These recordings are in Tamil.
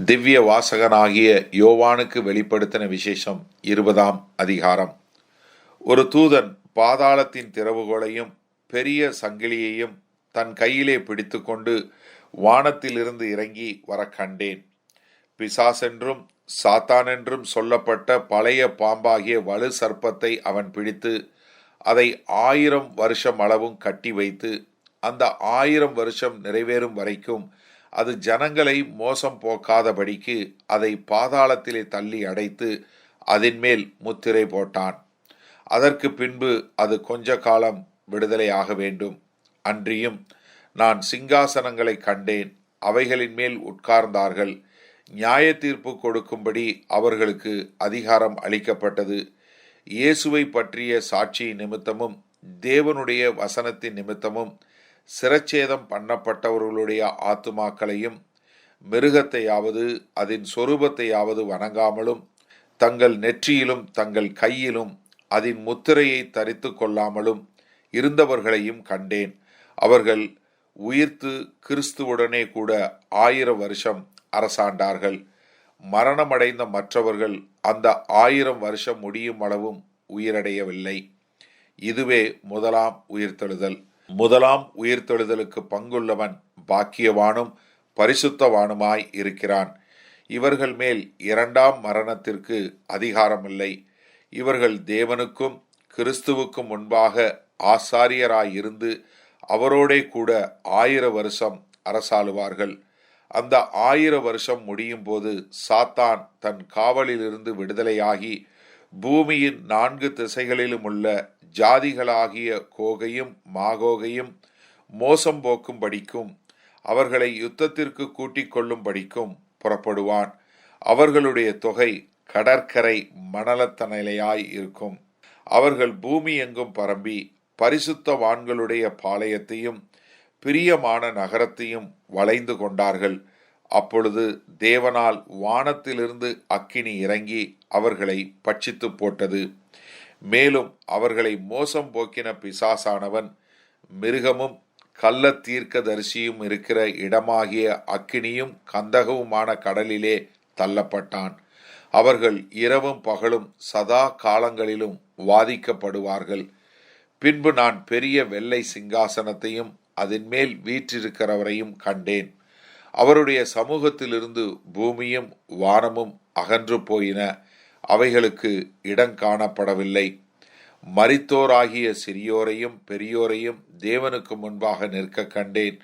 திவ்ய வாசகனாகிய யோவானுக்கு வெளிப்படுத்தின விசேஷம் 20ஆம் அதிகாரம். ஒரு தூதன் பாதாளத்தின் திறவுகோலையும் பெரிய சங்கிலியையும் தன் கையிலே பிடித்து கொண்டு வானத்திலிருந்து இறங்கி வர கண்டேன். பிசாசென்றும் சாத்தானென்றும் சொல்லப்பட்ட பழைய பாம்பாகிய வலு சர்ப்பத்தை அவன் பிடித்து அதை 1000 வருஷம் அளவும் கட்டி வைத்து, அந்த 1000 வருஷம் நிறைவேறும் வரைக்கும் அது ஜனங்களை மோசம் போக்காதபடிக்கு அதை பாதாளத்திலே தள்ளி அடைத்து அதன் மேல் முத்திரை போட்டான். அதற்கு பின்பு அது கொஞ்ச காலம் விடுதலையாக வேண்டும். அன்றியும் நான் சிங்காசனங்களை கண்டேன், அவைகளின் மேல் உட்கார்ந்தார்கள். நியாய தீர்ப்பு கொடுக்கும்படி அவர்களுக்கு அதிகாரம் அளிக்கப்பட்டது. இயேசுவை பற்றிய சாட்சி நிமித்தமும் தேவனுடைய வசனத்தின் நிமித்தமும் சிரச்சேதம் பண்ணப்பட்டவர்களுடைய ஆத்துமாக்களையும் மிருகத்தையாவது அதன் சொரூபத்தையாவது வணங்காமலும் தங்கள் நெற்றியிலும் தங்கள் கையிலும் அதன் முத்திரையை தரித்து கொள்ளாமலும் இருந்தவர்களையும் கண்டேன். அவர்கள் உயிர்த்து கிறிஸ்துவுடனே கூட 1000 வருஷம் அரசாண்டார்கள். மரணமடைந்த மற்றவர்கள் அந்த 1000 வருஷம் முடியும் அளவும் உயிரடையவில்லை. இதுவே முதலாம் உயிர்த்தெழுதல். முதலாம் உயிர்த்தெழுதலுக்கு பங்குள்ளவன் பாக்கியவானும் பரிசுத்தவானுமாய் இருக்கிறான். இவர்கள் மேல் 2ஆம் மரணத்திற்கு அதிகாரமில்லை. இவர்கள் தேவனுக்கும் கிறிஸ்துவுக்கும் முன்பாக ஆசாரியராயிருந்து அவரோடே கூட 1000 வருஷம் அரசாளுவார்கள். அந்த 1000 வருஷம் முடியும் போது சாத்தான் தன் காவலிலிருந்து விடுதலையாகி பூமியின் 4 திசைகளிலும் உள்ள ஜாதிகளாகிய கோகையும் மாகோகையும் மோசம் போக்கும்படிக்கும் அவர்களை யுத்தத்திற்கு கூட்டிக் கொள்ளும்படிக்கும் புறப்படுவான். அவர்களுடைய தொகை கடற்கரை மணலத்தனையாய் இருக்கும். அவர்கள் பூமி எங்கும் பரம்பி பரிசுத்தவான்களுடைய பாளையத்தையும் பிரியமான நகரத்தையும் வளைந்து கொண்டார்கள். அப்பொழுது தேவனால் வானத்திலிருந்து அக்கினி இறங்கி அவர்களை பட்சித்து போட்டது. மேலும் அவர்களை மோசம் போக்கின பிசாசானவன் மிருகமும் கள்ள தீர்க்கதரிசியும் இருக்கிற இடமாகிய அக்கினியும் கந்தகவுமான கடலிலே தள்ளப்பட்டான். அவர்கள் இரவும் பகலும் சதா காலங்களிலும் வாதிக்கப்படுவார்கள். பின்பு நான் பெரிய வெள்ளை சிங்காசனத்தையும் அதன் மேல் வீற்றிருக்கிறவரையும் கண்டேன். அவருடைய சமூகத்திலிருந்து பூமியும் வானமும் அகன்று போயின. அவைகளுக்கு இடம் காணப்படவில்லை. மரித்தோராகிய சிறியோரையும் பெரியோரையும் தேவனுக்கு முன்பாக நிற்க கண்டேன்.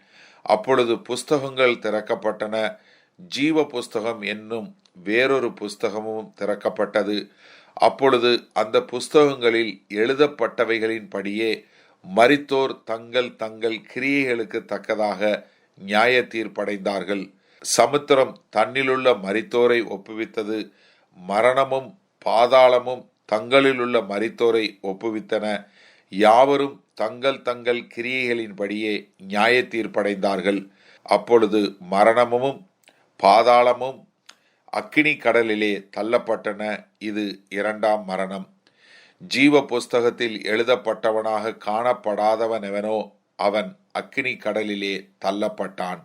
அப்பொழுது புஸ்தகங்கள் திறக்கப்பட்டன. ஜீவ புஸ்தகம் என்னும் வேறொரு புஸ்தகமும் திறக்கப்பட்டது. அப்பொழுது அந்த புஸ்தகங்களில் எழுதப்பட்டவைகளின் படியே மரித்தோர் தங்கள் தங்கள் கிரியைகளுக்கு தக்கதாக நியாய தீர்ப்படைந்தார்கள். சமுத்திரம் தன்னிலுள்ள மரித்தோரை ஒப்புவித்தது. மரணமும் பாதாளமும் தங்களிலுள்ள மரித்தோரை ஒப்புவித்தன. யாவரும் தங்கள் தங்கள் கிரியைகளின்படியே நியாய தீர்ப்படைந்தார்கள். அப்பொழுது மரணமும் பாதாளமும் அக்கினி கடலிலே தள்ளப்பட்டன. இது 2ஆம் மரணம். ஜீவ புஸ்தகத்தில் எழுதப்பட்டவனாக காணப்படாதவன் எவனோ அவன் அக்கினி கடலிலே தள்ளப்பட்டான்.